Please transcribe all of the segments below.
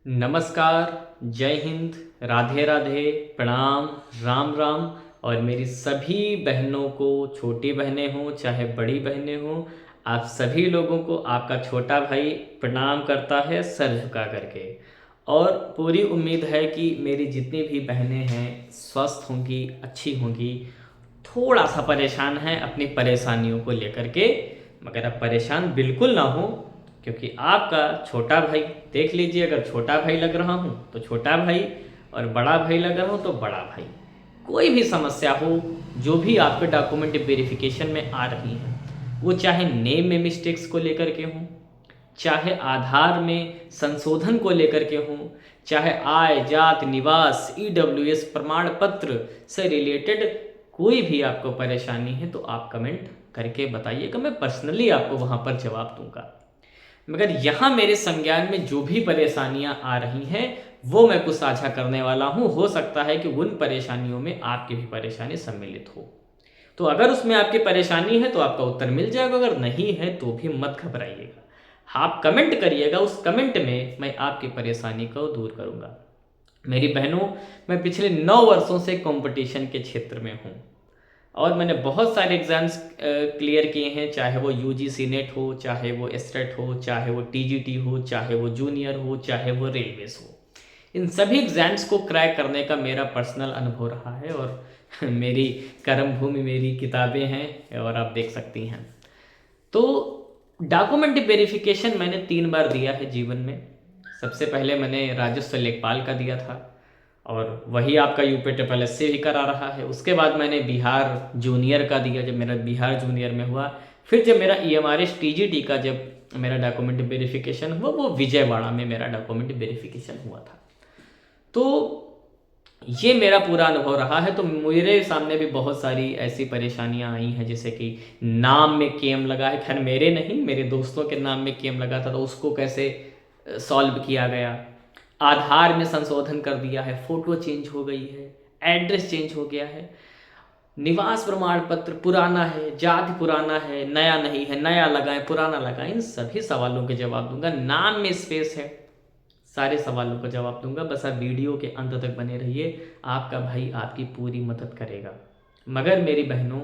नमस्कार, जय हिंद, राधे राधे, प्रणाम, राम राम। और मेरी सभी बहनों को, छोटी बहनें हों चाहे बड़ी बहनें हों, आप सभी लोगों को आपका छोटा भाई प्रणाम करता है सर झुका करके। और पूरी उम्मीद है कि मेरी जितनी भी बहनें हैं स्वस्थ होंगी, अच्छी होंगी। थोड़ा सा परेशान हैं अपनी परेशानियों को लेकर के, मगर आप परेशान बिल्कुल ना हो, क्योंकि आपका छोटा भाई, देख लीजिए, अगर छोटा भाई लग रहा हूँ तो छोटा भाई, और बड़ा भाई लग रहा हूँ तो बड़ा भाई। कोई भी समस्या हो, जो भी आपके डॉक्यूमेंट वेरिफिकेशन में आ रही हैं, वो चाहे नेम में मिस्टेक्स को लेकर के हों, चाहे आधार में संशोधन को लेकर के हों, चाहे आय जात निवास ईडब्ल्यूएस प्रमाण पत्र से रिलेटेड कोई भी आपको परेशानी है, तो आप कमेंट करके बताइएगा, मैं पर्सनली आपको वहाँ पर जवाब दूंगा। मगर यहाँ मेरे संज्ञान में जो भी परेशानियाँ आ रही हैं, वो मैं कुछ साझा करने वाला हूँ। हो सकता है कि उन परेशानियों में आपकी भी परेशानी सम्मिलित हो, तो अगर उसमें आपकी परेशानी है तो आपका उत्तर मिल जाएगा, अगर नहीं है तो भी मत घबराइएगा। आप कमेंट करिएगा, उस कमेंट में मैं आपकी परेशानी को दूर करूँगा। मेरी बहनों, मैं पिछले 9 वर्षों से कंपटीशन के क्षेत्र में हूँ, और मैंने बहुत सारे एग्ज़ाम्स क्लियर किए हैं, चाहे वो यूजीसी नेट हो, चाहे वो एस्टेट हो, चाहे वो टीजीटी हो, चाहे वो जूनियर हो, चाहे वो रेलवेज हो। इन सभी एग्ज़ाम्स को क्रैक करने का मेरा पर्सनल अनुभव रहा है, और मेरी कर्म भूमि मेरी किताबें हैं, और आप देख सकती हैं। तो डॉक्यूमेंट वेरिफिकेशन मैंने 3 बार दिया है जीवन में। सबसे पहले मैंने राजस्व लेखपाल का दिया था, और वही आपका यूपी ट्रिपल एस से भी करा रहा है। उसके बाद मैंने बिहार जूनियर का दिया, जब मेरा बिहार जूनियर में हुआ। फिर जब मेरा ईएमआरएस टीजीटी का जब मेरा डॉक्यूमेंट वेरिफिकेशन हुआ, वो विजयवाड़ा में मेरा डॉक्यूमेंट वेरिफिकेशन हुआ था। तो ये मेरा पूरा अनुभव रहा है। तो मेरे सामने भी बहुत सारी ऐसी परेशानियां आई हैं, जैसे कि नाम में केम लगा है, खैर मेरे नहीं, मेरे दोस्तों के नाम में केम लगा था, तो उसको कैसे सॉल्व किया गया। आधार में संशोधन कर दिया है, फ़ोटो चेंज हो गई है, एड्रेस चेंज हो गया है, निवास प्रमाण पत्र पुराना है, जाति पुराना है, नया नहीं है, नया लगाएं पुराना लगाएं। इन सभी सवालों के जवाब दूंगा। नाम में स्पेस है, सारे सवालों का जवाब दूंगा। बस आप वीडियो के अंत तक बने रहिए, आपका भाई आपकी पूरी मदद करेगा। मगर मेरी बहनों,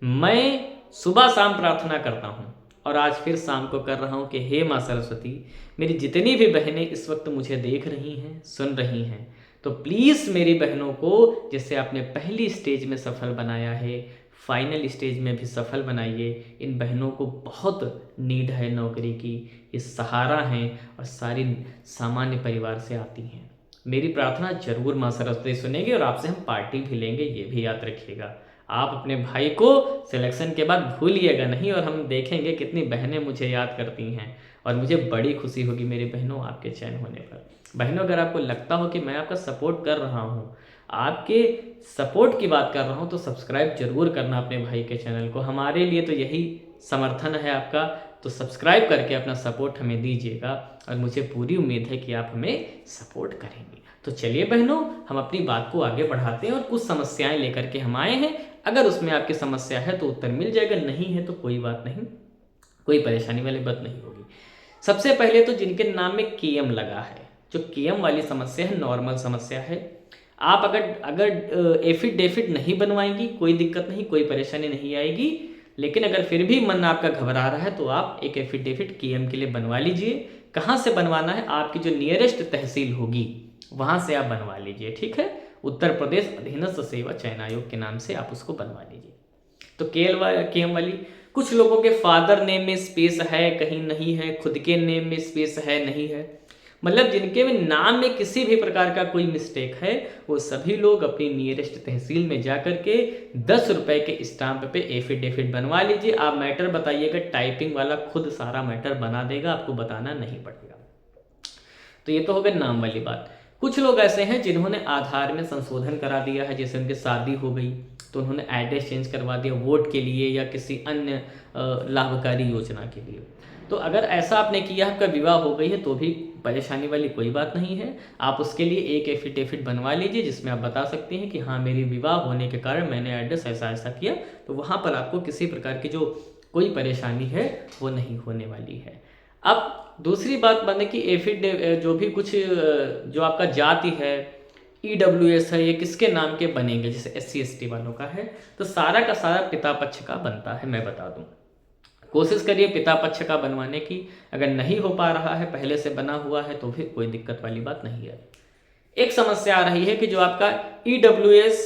मैं सुबह शाम प्रार्थना करता हूँ, और आज फिर शाम को कर रहा हूँ कि हे माँ सरस्वती, मेरी जितनी भी बहनें इस वक्त मुझे देख रही हैं, सुन रही हैं, तो प्लीज़ मेरी बहनों को, जैसे आपने पहली स्टेज में सफल बनाया है, फाइनल स्टेज में भी सफल बनाइए। इन बहनों को बहुत नीड है नौकरी की, ये सहारा हैं, और सारी सामान्य परिवार से आती हैं। मेरी प्रार्थना जरूर माँ सरस्वती सुनेंगे, और आपसे हम पार्टी भी लेंगे, ये भी याद रखिएगा। आप अपने भाई को सिलेक्शन के बाद भूलिएगा नहीं, और हम देखेंगे कितनी बहनें मुझे याद करती हैं, और मुझे बड़ी खुशी होगी मेरी बहनों आपके चयन होने पर। बहनों, अगर आपको लगता हो कि मैं आपका सपोर्ट कर रहा हूँ, आपके सपोर्ट की बात कर रहा हूँ, तो सब्सक्राइब जरूर करना अपने भाई के चैनल को। हमारे लिए तो यही समर्थन है आपका, तो सब्सक्राइब करके अपना सपोर्ट हमें दीजिएगा, और मुझे पूरी उम्मीद है कि आप हमें सपोर्ट करेंगे। तो चलिए बहनों, हम अपनी बात को आगे बढ़ाते हैं, और कुछ समस्याएं लेकर के हम आए हैं। अगर उसमें आपकी समस्या है तो उत्तर मिल जाएगा, नहीं है तो कोई बात नहीं, कोई परेशानी वाली बात नहीं होगी। सबसे पहले तो जिनके नाम में केएम लगा है, जो केएम वाली समस्या है, नॉर्मल समस्या है। आप अगर अगर एफिडेविट नहीं बनवाएंगी, कोई दिक्कत नहीं, कोई परेशानी नहीं आएगी। लेकिन अगर फिर भी मन आपका घबरा रहा है, तो आप एक एफिडेविट केएम के लिए बनवा लीजिए। कहाँ से बनवाना है? आपकी जो नियरेस्ट तहसील होगी वहाँ से आप बनवा लीजिए, ठीक है। उत्तर प्रदेश अधीनस्थ सेवा चयन आयोग के नाम से आप उसको बनवा लीजिए। तो केएम वाली, कुछ लोगों के फादर नेम में स्पेस है, कहीं नहीं है, खुद के नेम में स्पेस है, नहीं है, मतलब जिनके में नाम में किसी भी प्रकार का कोई मिस्टेक है, वो सभी लोग अपनी नियरेस्ट तहसील में जाकर के 10 रुपए के स्टाम्प पे एफिडेविट बनवा लीजिए। आप मैटर बताइएगा, टाइपिंग वाला खुद सारा मैटर बना देगा, आपको बताना नहीं पड़ेगा। तो ये तो हो गई नाम वाली बात। कुछ लोग ऐसे हैं जिन्होंने आधार में संशोधन करा दिया है, जैसे उनकी शादी हो गई तो उन्होंने एड्रेस चेंज करवा दिया वोट के लिए या किसी अन्य लाभकारी योजना के लिए। तो अगर ऐसा आपने किया, आपका विवाह हो गई है, तो भी परेशानी वाली कोई बात नहीं है। आप उसके लिए एक एफिडेविट बनवा लीजिए, जिसमें आप बता सकते हैं कि हाँ, मेरी विवाह होने के कारण मैंने एड्रेस ऐसा ऐसा किया। तो वहाँ पर आपको किसी प्रकार की जो कोई परेशानी है वो नहीं होने वाली है। अब दूसरी बात माने कि एफिड जो भी कुछ जो आपका जाति है, EWS है, ये किसके नाम के बनेंगे, जैसे SC ST वालों का है तो सारा का सारा पिता पक्ष का बनता है। मैं बता दूं, कोशिश करिए पिता पक्ष का बनवाने की। अगर नहीं हो पा रहा है, पहले से बना हुआ है, तो फिर कोई दिक्कत वाली बात नहीं है। एक समस्या आ रही है कि जो आपका EWS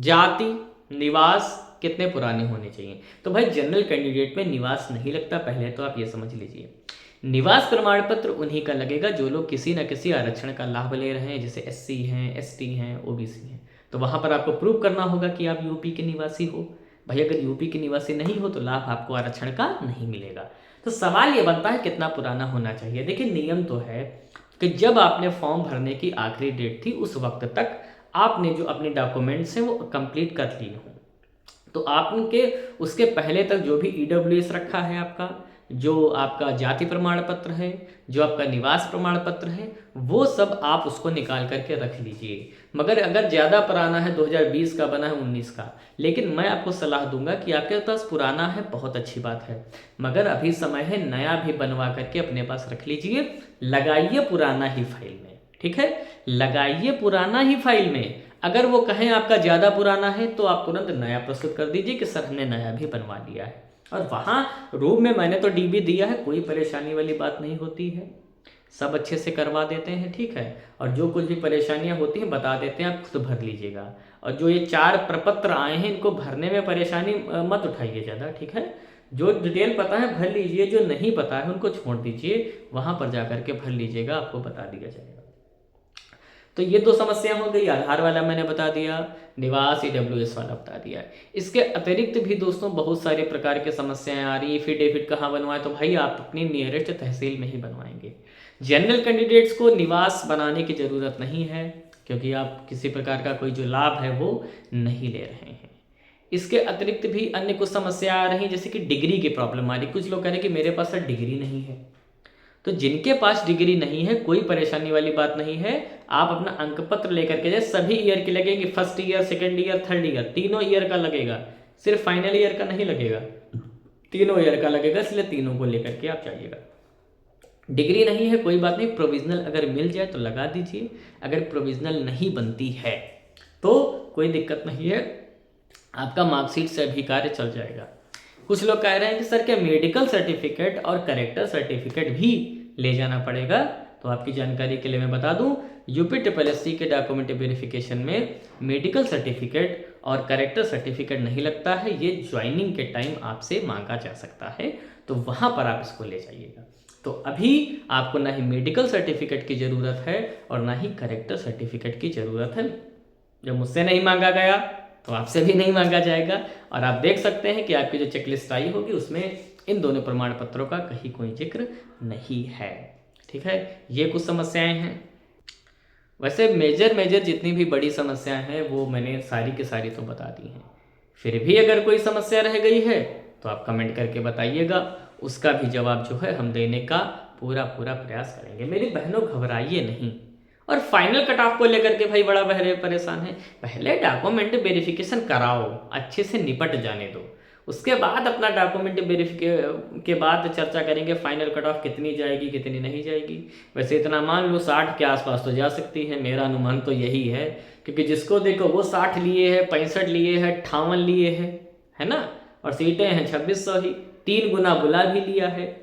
जाति निवास कितने पुराने होने चाहिए। तो भाई जनरल कैंडिडेट में निवास नहीं लगता, पहले तो आप ये समझ लीजिए। निवास प्रमाण पत्र उन्हीं का लगेगा जो लोग किसी न किसी आरक्षण का लाभ ले रहे हैं, जैसे SC हैं, ST हैं, OBC हैं। तो वहां पर आपको प्रूव करना होगा कि आप यूपी के निवासी हो। भाई अगर यूपी के निवासी नहीं हो तो लाभ आपको आरक्षण का नहीं मिलेगा। तो सवाल ये बनता है कितना पुराना होना चाहिए। देखिए नियम तो है कि जब आपने फॉर्म भरने की आखिरी डेट थी उस वक्त तक आपने जो अपने डॉक्यूमेंट्स हैं वो कंप्लीट कर लिए हों। तो आपके उसके पहले तक जो भी EWS रखा है आपका, जो आपका जाति प्रमाण पत्र है, जो आपका निवास प्रमाण पत्र है, वो सब आप उसको निकाल करके रख लीजिए। मगर अगर ज़्यादा पुराना है, 2020 का बना है, 19 का, लेकिन मैं आपको सलाह दूंगा कि आपके पास पुराना है बहुत अच्छी बात है, मगर अभी समय है नया भी बनवा करके अपने पास रख लीजिए। लगाइए पुराना ही फाइल में, ठीक है, लगाइए पुराना ही फाइल में। अगर वो कहें आपका ज़्यादा पुराना है तो आप तुरंत नया प्रस्तुत कर दीजिए कि सर हमने नया भी बनवा लिया है। और वहाँ रूम में मैंने तो DB दिया है, कोई परेशानी वाली बात नहीं होती है, सब अच्छे से करवा देते हैं, ठीक है। और जो कुछ भी परेशानियाँ होती हैं बता देते हैं, आप खुद भर लीजिएगा। और जो ये 4 प्रपत्र आए हैं इनको भरने में परेशानी मत उठाइए ज़्यादा, ठीक है। जो डिटेल पता है भर लीजिए, जो नहीं पता है उनको छोड़ दीजिए, वहाँ पर जा कर के भर लीजिएगा, आपको बता दिया जाएगा। तो ये 2 समस्या हो गई, आधार वाला मैंने बता दिया, निवास EWS वाला बता दिया। इसके अतिरिक्त भी दोस्तों बहुत सारे प्रकार की समस्याएं आ रही है। एफिडेविट कहाँ बनवाएं, तो भाई आप अपनी नियरेस्ट तहसील में ही बनवाएंगे। जनरल कैंडिडेट्स को निवास बनाने की ज़रूरत नहीं है, क्योंकि आप किसी प्रकार का कोई जो लाभ है वो नहीं ले रहे हैं। इसके अतिरिक्त भी अन्य कुछ समस्या आ रही, जैसे कि डिग्री की प्रॉब्लम आ रही। कुछ लोग कह रहे हैं कि मेरे पास सर डिग्री नहीं है। तो जिनके पास डिग्री नहीं है कोई परेशानी वाली बात नहीं है, आप अपना अंक पत्र लेकर के जाए। सभी ईयर की लगेगी, first year, second year, third year, तीनों ईयर का लगेगा, सिर्फ फाइनल ईयर का नहीं लगेगा, तीनों ईयर का लगेगा, इसलिए तीनों को लेकर के आप जाइएगा। डिग्री नहीं है कोई बात नहीं, प्रोविजनल अगर मिल जाए तो लगा दीजिए। अगर प्रोविजनल नहीं बनती है तो कोई दिक्कत नहीं है, आपका मार्कशीट से भी कार्य चल जाएगा। कुछ लोग कह रहे हैं कि सर क्या मेडिकल सर्टिफिकेट और करेक्टर सर्टिफिकेट भी ले जाना पड़ेगा? तो आपकी जानकारी के लिए मैं बता दूं, UPSSC के डॉक्यूमेंट वेरिफिकेशन में मेडिकल सर्टिफिकेट और करेक्टर सर्टिफिकेट नहीं लगता है। ये ज्वाइनिंग के टाइम आपसे मांगा जा सकता है, तो वहाँ पर आप इसको ले जाइएगा। तो अभी आपको ना ही मेडिकल सर्टिफिकेट की ज़रूरत है और ना ही करेक्टर सर्टिफिकेट की ज़रूरत है। जब मुझसे नहीं मांगा गया तो आपसे भी नहीं मांगा जाएगा। और आप देख सकते हैं कि आपकी जो चेकलिस्ट आई होगी उसमें इन दोनों प्रमाण पत्रों का कहीं कोई जिक्र नहीं है, ठीक है। ये कुछ समस्याएं हैं। वैसे मेजर जितनी भी बड़ी समस्याएं हैं वो मैंने सारी की सारी तो बता दी हैं। फिर भी अगर कोई समस्या रह गई है तो आप कमेंट करके बताइएगा, उसका भी जवाब जो है हम देने का पूरा प्रयास करेंगे। मेरी बहनों घबराइए नहीं। और फाइनल कट ऑफ को लेकर के भाई बड़ा परेशान है। पहले डॉक्यूमेंट वेरिफिकेशन कराओ, अच्छे से निपट जाने दो, उसके बाद अपना डॉक्यूमेंट वेरिफिकेशन के बाद चर्चा करेंगे फाइनल कट ऑफ कितनी जाएगी कितनी नहीं जाएगी। वैसे इतना मान लो 60 के आसपास तो जा सकती है, मेरा अनुमान तो यही है, क्योंकि जिसको देखो वो 60 लिए है, 65 लिए है, 58 लिए है ना, और सीटें हैं 2600 ही, 3 गुना बुला भी लिया है।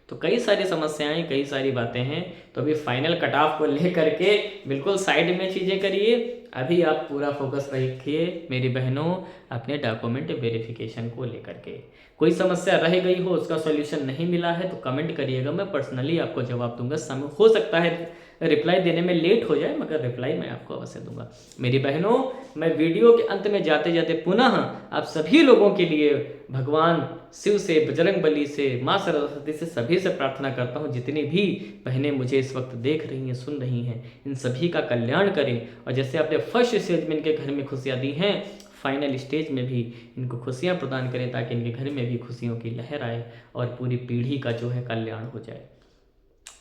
तो कई सारी समस्याएं, कई सारी बातें हैं। तो अभी फाइनल कट ऑफ को लेकर के बिल्कुल साइड में चीज़ें करिए, अभी आप पूरा फोकस रखिए मेरी बहनों अपने डॉक्यूमेंट वेरिफिकेशन को लेकर के। कोई समस्या रह गई हो, उसका सॉल्यूशन नहीं मिला है तो कमेंट करिएगा, मैं पर्सनली आपको जवाब दूंगा। समय हो सकता है रिप्लाई देने में लेट हो जाए, मगर रिप्लाई मैं आपको अवश्य दूंगा। मेरी बहनों, मैं वीडियो के अंत में जाते जाते पुनः आप सभी लोगों के लिए भगवान शिव से, बजरंग बली से, माँ सरस्वती से, सभी से प्रार्थना करता हूँ, जितनी भी बहनें मुझे इस वक्त देख रही हैं, सुन रही हैं, इन सभी का कल्याण करें। और जैसे आपने फर्स्ट स्टेज में इनके घर में खुशियाँ दी हैं, फाइनल स्टेज में भी इनको खुशियाँ प्रदान करें, ताकि इनके घर में भी खुशियों की लहर आए और पूरी पीढ़ी का जो है कल्याण हो जाए।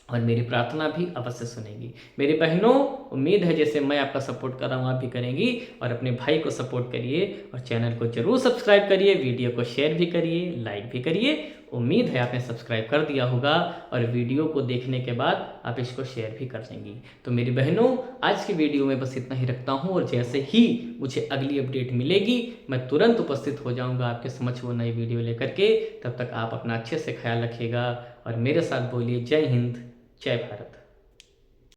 और मेरी प्रार्थना भी अवश्य सुनेगी। मेरी बहनों, उम्मीद है जैसे मैं आपका सपोर्ट कर रहा हूँ आप भी करेंगी, और अपने भाई को सपोर्ट करिए और चैनल को जरूर सब्सक्राइब करिए, वीडियो को शेयर भी करिए, लाइक भी करिए। उम्मीद है आपने सब्सक्राइब कर दिया होगा और वीडियो को देखने के बाद आप इसको शेयर भी कर देंगी। तो मेरी बहनों, आज की वीडियो में बस इतना ही रखता हूँ और जैसे ही मुझे अगली अपडेट मिलेगी मैं तुरंत उपस्थित हो जाऊँगा आपके समक्ष वो नई वीडियो लेकर के। तब तक आप अपना अच्छे से ख्याल रखिएगा और मेरे साथ बोलिए जय हिंद, जय भारत।